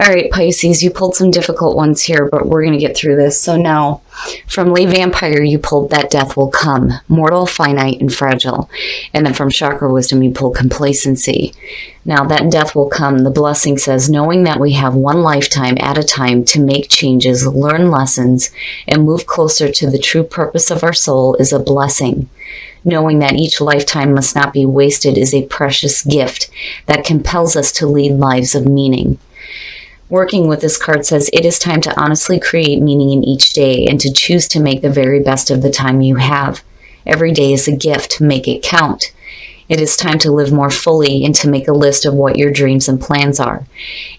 All right, Pisces, you pulled some difficult ones here, but we're going to get through this. So now, from Lay Vampire, you pulled That Death Will Come, mortal, finite, and fragile. And then from Chakra Wisdom, you pulled Complacency. Now, that death will come. The blessing says, knowing that we have one lifetime at a time to make changes, learn lessons, and move closer to the true purpose of our soul is a blessing. Knowing that each lifetime must not be wasted is a precious gift that compels us to lead lives of meaning. Working with this card says, it is time to honestly create meaning in each day and to choose to make the very best of the time you have. Every day is a gift. Make it count. It is time to live more fully and to make a list of what your dreams and plans are.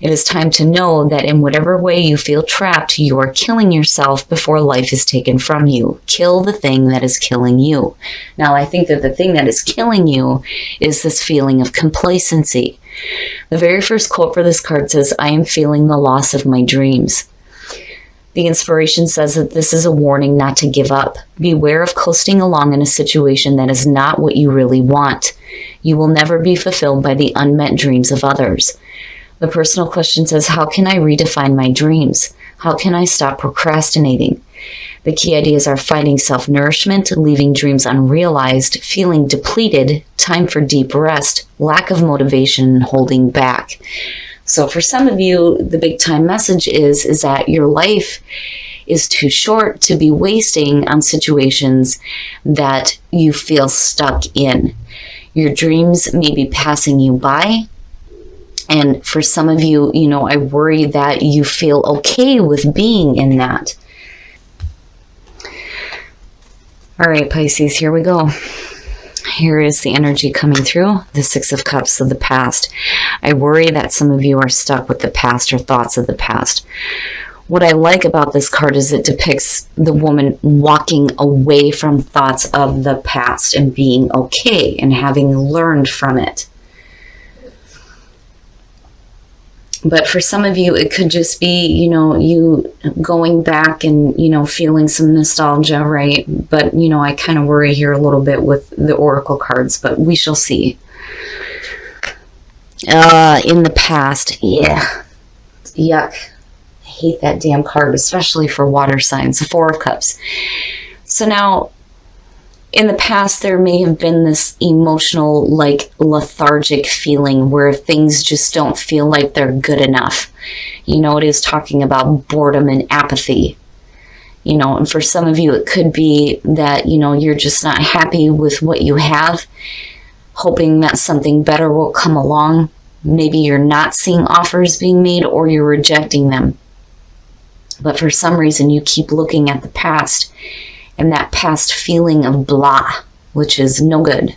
It is time to know that in whatever way you feel trapped, you are killing yourself before life is taken from you. Kill the thing that is killing you. Now, I think that the thing that is killing you is this feeling of complacency. The very first quote for this card says, I am feeling the loss of my dreams. The inspiration says that this is a warning not to give up. Beware of coasting along in a situation that is not what you really want. You will never be fulfilled by the unmet dreams of others. The personal question says, how can I redefine my dreams? How can I stop procrastinating? The key ideas are finding self-nourishment, leaving dreams unrealized, feeling depleted, time for deep rest, lack of motivation, and holding back. So for some of you, the big time message is that your life is too short to be wasting on situations that you feel stuck in. Your dreams may be passing you by. And for some of you, I worry that you feel okay with being in that. All right, Pisces, here we go. Here is the energy coming through, the Six of Cups of the past. I worry that some of you are stuck with the past or thoughts of the past. What I like about this card is it depicts the woman walking away from thoughts of the past and being okay and having learned from it. But for some of you, it could just be, you going back and, feeling some nostalgia, right? But, I kind of worry here a little bit with the oracle cards, but we shall see. In the past, yeah. Yuck. I hate that damn card, especially for water signs, the Four of Cups. So now, in the past, there may have been this emotional, lethargic feeling where things just don't feel like they're good enough. It is talking about boredom and apathy. And for some of you, it could be that, you're just not happy with what you have, hoping that something better will come along. Maybe you're not seeing offers being made or you're rejecting them. But for some reason, you keep looking at the past and that past feeling of blah, which is no good.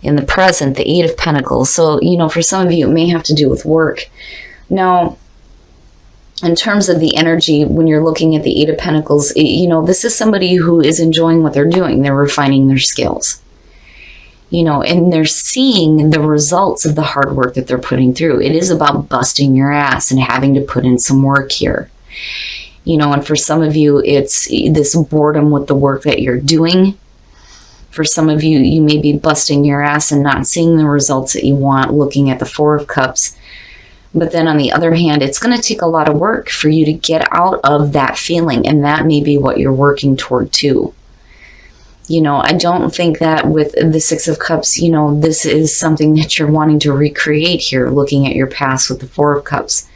In the present, the Eight of Pentacles. So, for some of you, it may have to do with work. Now, in terms of the energy, when you're looking at the Eight of Pentacles, this is somebody who is enjoying what they're doing. They're refining their skills. And they're seeing the results of the hard work that they're putting through. It is about busting your ass and having to put in some work here. And for some of you, it's this boredom with the work that you're doing. For some of you, you may be busting your ass and not seeing the results that you want, looking at the Four of Cups. But then on the other hand, it's going to take a lot of work for you to get out of that feeling. And that may be what you're working toward too. I don't think that with the Six of Cups, this is something that you're wanting to recreate here, looking at your past with the Four of Cups.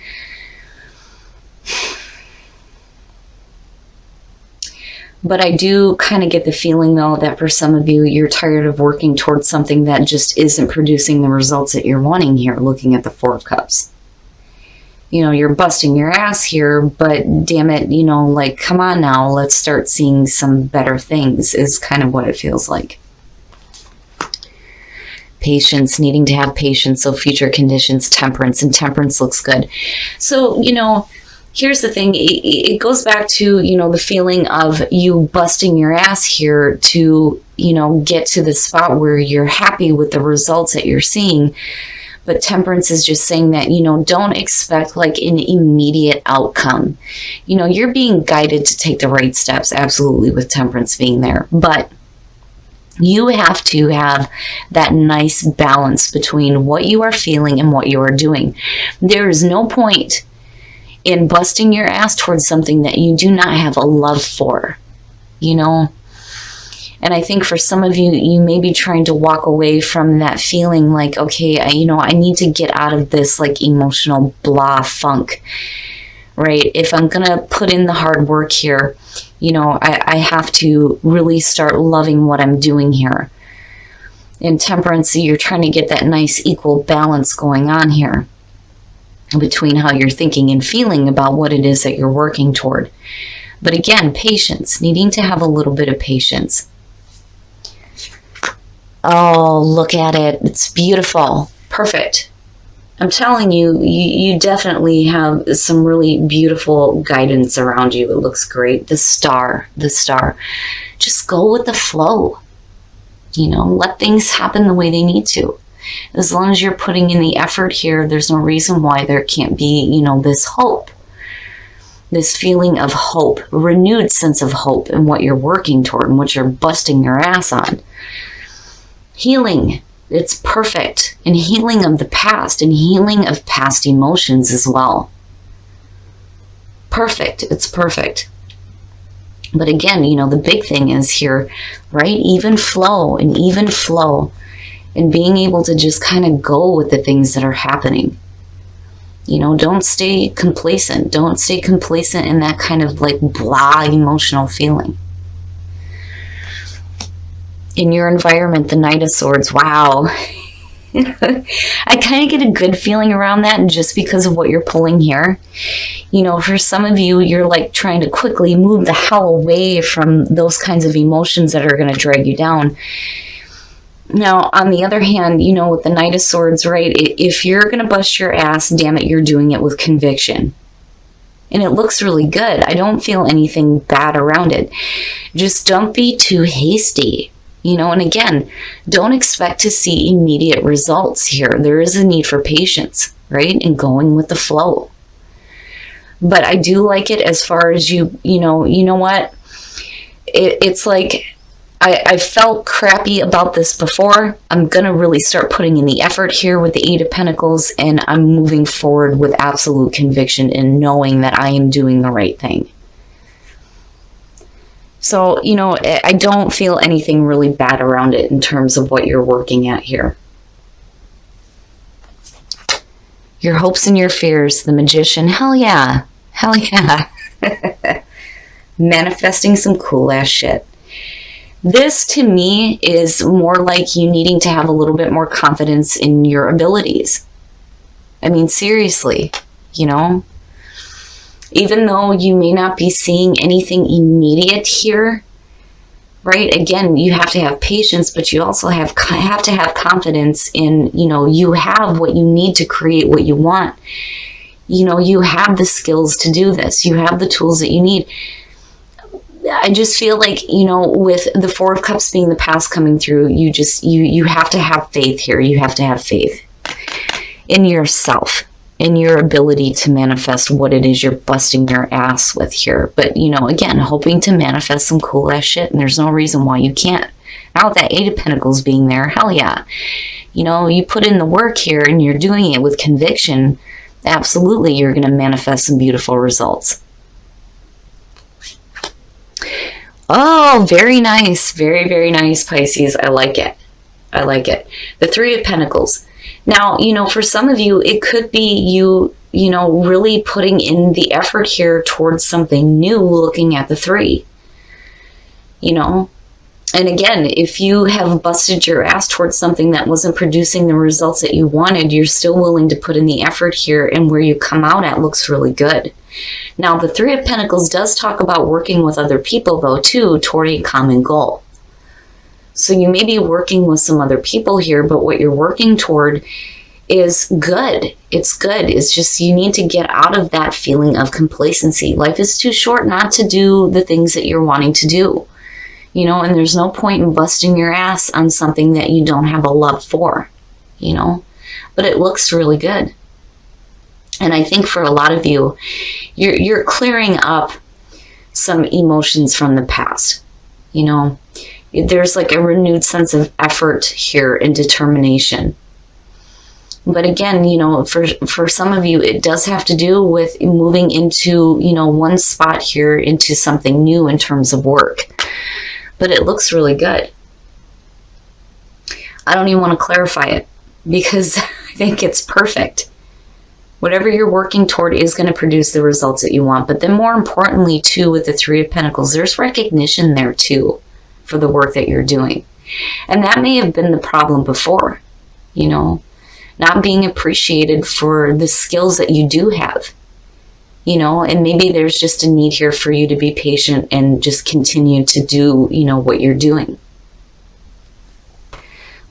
But I do kind of get the feeling, though, that for some of you, you're tired of working towards something that just isn't producing the results that you're wanting here, looking at the Four of Cups. You're busting your ass here, but damn it, come on now, let's start seeing some better things is kind of what it feels like. Patience, needing to have patience, so future conditions, temperance, and temperance looks good. So, here's the thing, it goes back to, the feeling of you busting your ass here to, get to the spot where you're happy with the results that you're seeing. But temperance is just saying that, don't expect an immediate outcome. You're being guided to take the right steps, absolutely, with temperance being there. But You have to have that nice balance between what you are feeling and what you are doing. There is no point in busting your ass towards something that you do not have a love for, you know? And I think for some of you, you may be trying to walk away from that feeling like, okay, I need to get out of this like emotional blah funk, right? If I'm going to put in the hard work here, I have to really start loving what I'm doing here. In temperance, you're trying to get that nice equal balance going on here between how you're thinking and feeling about what it is that you're working toward. But again, patience, needing to have a little bit of patience. Oh, look at it. It's beautiful. Perfect. I'm telling you, you definitely have some really beautiful guidance around you. It looks great. The star. Just go with the flow. Let things happen the way they need to. As long as you're putting in the effort here, there's no reason why there can't be, this hope. This feeling of hope, a renewed sense of hope in what you're working toward and what you're busting your ass on. Healing. It's perfect. And healing of the past and healing of past emotions as well. Perfect. It's perfect. But again, the big thing is here, right? Even flow and being able to just kind of go with the things that are happening. Don't stay complacent. Don't stay complacent in that kind of like blah emotional feeling. In your environment, the Knight of Swords, wow. I kind of get a good feeling around that, and just because of what you're pulling here. For some of you, you're like trying to quickly move the hell away from those kinds of emotions that are going to drag you down. Now, on the other hand, with the Knight of Swords, right, if you're going to bust your ass, damn it, you're doing it with conviction. And it looks really good. I don't feel anything bad around it. Just don't be too hasty. And again, don't expect to see immediate results here. There is a need for patience, right? And going with the flow. But I do like it as far as you know what? It's like, I felt crappy about this before. I'm going to really start putting in the effort here with the Eight of Pentacles, and I'm moving forward with absolute conviction and knowing that I am doing the right thing. So, I don't feel anything really bad around it in terms of what you're working at here. Your hopes and your fears, the Magician, hell yeah. Hell yeah. Manifesting some cool ass shit. This, to me, is more like you needing to have a little bit more confidence in your abilities. I mean, seriously, Even though you may not be seeing anything immediate here, right? Again, you have to have patience, but you also have to have confidence in, you have what you need to create what you want. You have the skills to do this. You have the tools that you need. I just feel like, with the Four of Cups being the past coming through, you have to have faith here. You have to have faith in yourself, in your ability to manifest what it is you're busting your ass with here. But, again, hoping to manifest some cool ass shit, and there's no reason why you can't. Now with that Eight of Pentacles being there, hell yeah. You put in the work here and you're doing it with conviction, absolutely you're going to manifest some beautiful results. Oh, very nice. Very, very nice, Pisces. I like it. I like it. The Three of Pentacles. Now, for some of you, it could be you, really putting in the effort here towards something new, looking at the three. And again, if you have busted your ass towards something that wasn't producing the results that you wanted, you're still willing to put in the effort here, and where you come out at looks really good. Now, the Three of Pentacles does talk about working with other people, though, too, toward a common goal. So you may be working with some other people here, but what you're working toward is good. It's good. It's just you need to get out of that feeling of complacency. Life is too short not to do the things that you're wanting to do. And there's no point in busting your ass on something that you don't have a love for, But it looks really good. And I think for a lot of you, you're clearing up some emotions from the past. There's like a renewed sense of effort here and determination. But again, for some of you, it does have to do with moving into, one spot here into something new in terms of work. But it looks really good. I don't even want to clarify it because I think it's perfect. Whatever you're working toward is going to produce the results that you want. But then more importantly, too, with the Three of Pentacles, there's recognition there, too, for the work that you're doing. And that may have been the problem before, not being appreciated for the skills that you do have, and maybe there's just a need here for you to be patient and just continue to do, what you're doing.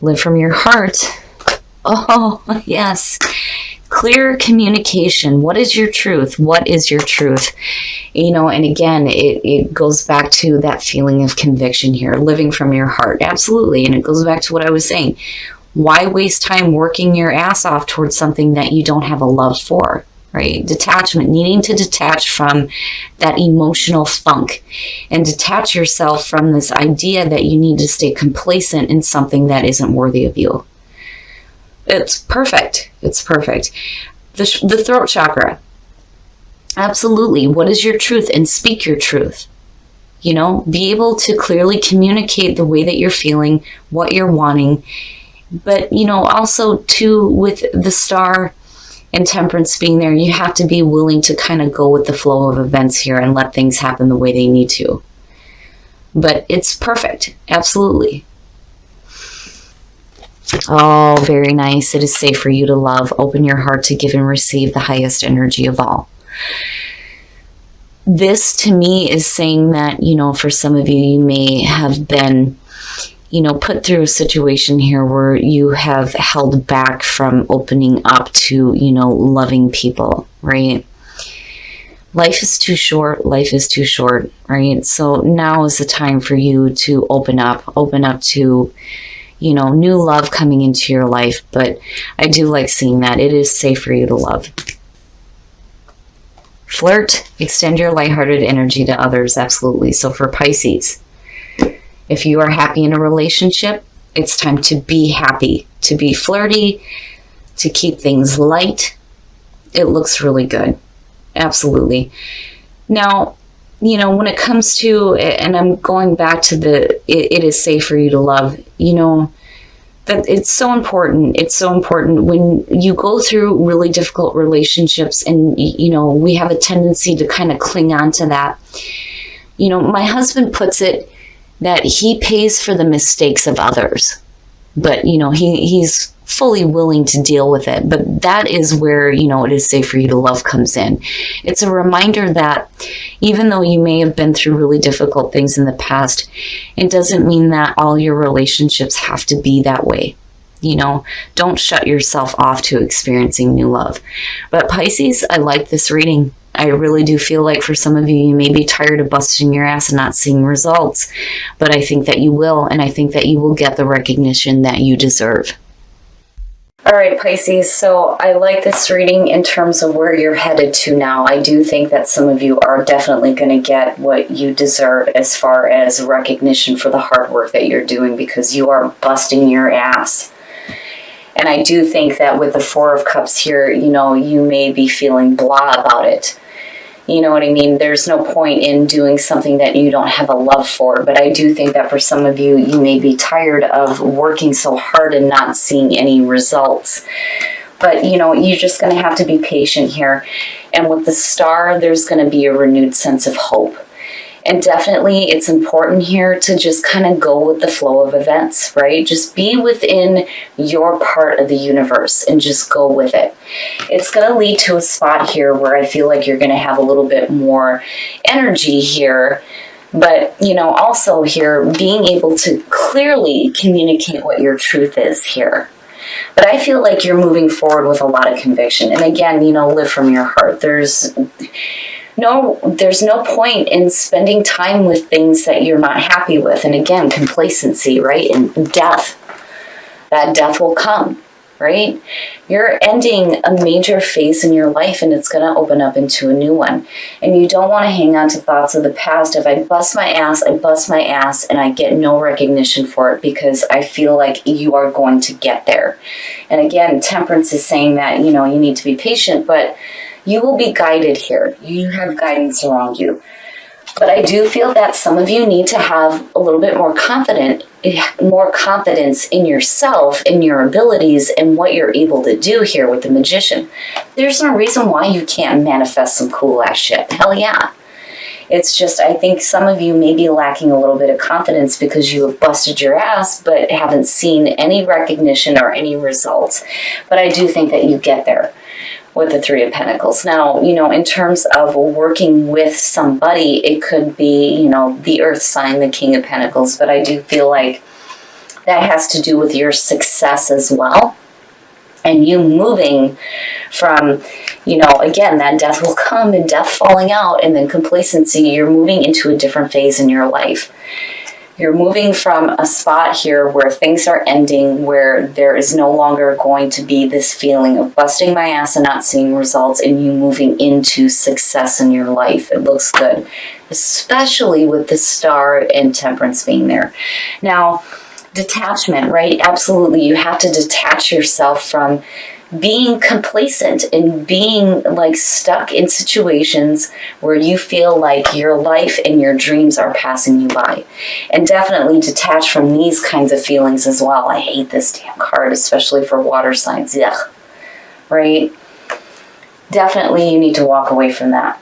Live from your heart. Oh, yes. Clear communication. What is your truth? What is your truth? And again, it goes back to that feeling of conviction here, living from your heart. Absolutely. And it goes back to what I was saying. Why waste time working your ass off towards something that you don't have a love for, right? Detachment, needing to detach from that emotional funk and detach yourself from this idea that you need to stay complacent in something that isn't worthy of you. It's perfect. It's perfect. The throat chakra. Absolutely. What is your truth? And speak your truth. Be able to clearly communicate the way that you're feeling, what you're wanting. But, also too, with the Star and Temperance being there, you have to be willing to kind of go with the flow of events here and let things happen the way they need to. But it's perfect. Absolutely. Oh, very nice. It is safe for you to love. Open your heart to give and receive the highest energy of all. This, to me, is saying that, for some of you, you may have been put through a situation here where you have held back from opening up to, loving people, right? Life is too short. Life is too short, right? So now is the time for you to open up to, new love coming into your life. But I do like seeing that. It is safe for you to love. Flirt, extend your lighthearted energy to others. Absolutely. So for Pisces, if you are happy in a relationship, it's time to be happy, to be flirty, to keep things light. It looks really good. Absolutely. Now, when it comes to, and I'm going back to it is safe for you to love, that it's so important. It's so important when you go through really difficult relationships and, we have a tendency to kind of cling on to that. My husband puts it that he pays for the mistakes of others, but he's fully willing to deal with it. But that is where it is safe for you to love comes in. It's a reminder that even though you may have been through really difficult things in the past, it doesn't mean that all your relationships have to be that way. Don't shut yourself off to experiencing new love. But Pisces, I like this reading. I really do feel like for some of you, you may be tired of busting your ass and not seeing results, but I think that you will, and I think that you will get the recognition that you deserve. All right, Pisces, so I like this reading in terms of where you're headed to now. I do think that some of you are definitely going to get what you deserve as far as recognition for the hard work that you're doing, because you are busting your ass. And I do think that with the Four of Cups here, you may be feeling blah about it. You know what I mean? There's no point in doing something that you don't have a love for. But I do think that for some of you, you may be tired of working so hard and not seeing any results. But, you're just going to have to be patient here. And with the Star, there's going to be a renewed sense of hope. And definitely it's important here to just kind of go with the flow of events, right? Just be within your part of the universe and just go with it. It's going to lead to a spot here where I feel like you're going to have a little bit more energy here. But, also here, being able to clearly communicate what your truth is here. But I feel like you're moving forward with a lot of conviction. And again, live from your heart. There's no point in spending time with things that you're not happy with. And again, complacency, right? And death. That death will come. right? You're ending a major phase in your life and it's going to open up into a new one. And you don't want to hang on to thoughts of the past. If I bust my ass, and I get no recognition for it because I feel like you are going to get there. And again, Temperance is saying that, you need to be patient, but you will be guided here. You have guidance around you. But I do feel that some of you need to have a little bit more confidence in yourself, in your abilities, and what you're able to do here with the Magician. There's no reason why you can't manifest some cool ass shit. Hell yeah. It's just, I think some of you may be lacking a little bit of confidence because you have busted your ass but haven't seen any recognition or any results. But I do think that you get there with the Three of Pentacles. Now, in terms of working with somebody, it could be, the Earth sign, the King of Pentacles, but I do feel like that has to do with your success as well. And you moving from, again, that death will come and death falling out and then complacency, you're moving into a different phase in your life. You're moving from a spot here where things are ending, where there is no longer going to be this feeling of busting my ass and not seeing results, and you moving into success in your life. It looks good, especially with the Star and Temperance being there. Now, detachment, right? Absolutely. You have to detach yourself from being complacent and being stuck in situations where you feel like your life and your dreams are passing you by. And definitely detach from these kinds of feelings as well. I hate this damn card, especially for water signs. Yuck. Right? Definitely you need to walk away from that.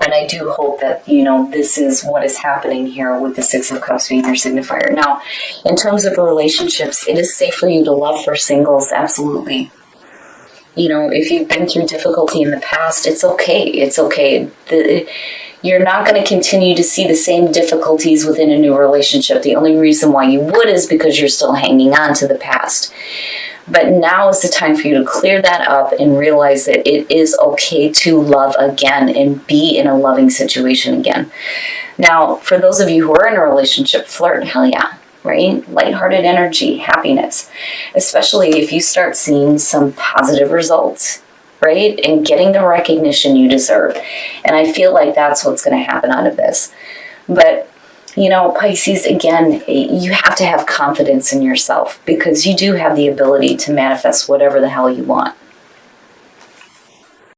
And I do hope that, this is what is happening here with the Six of Cups being your signifier. Now, in terms of relationships, it is safe for you to love for singles, absolutely. If you've been through difficulty in the past, it's okay. It's okay. You're not going to continue to see the same difficulties within a new relationship. The only reason why you would is because you're still hanging on to the past. But now is the time for you to clear that up and realize that it is okay to love again and be in a loving situation again. Now, for those of you who are in a relationship, flirt, hell yeah, right? Lighthearted energy, happiness, especially if you start seeing some positive results, right? And getting the recognition you deserve. And I feel like that's what's going to happen out of this. But Pisces, again, you have to have confidence in yourself because you do have the ability to manifest whatever the hell you want.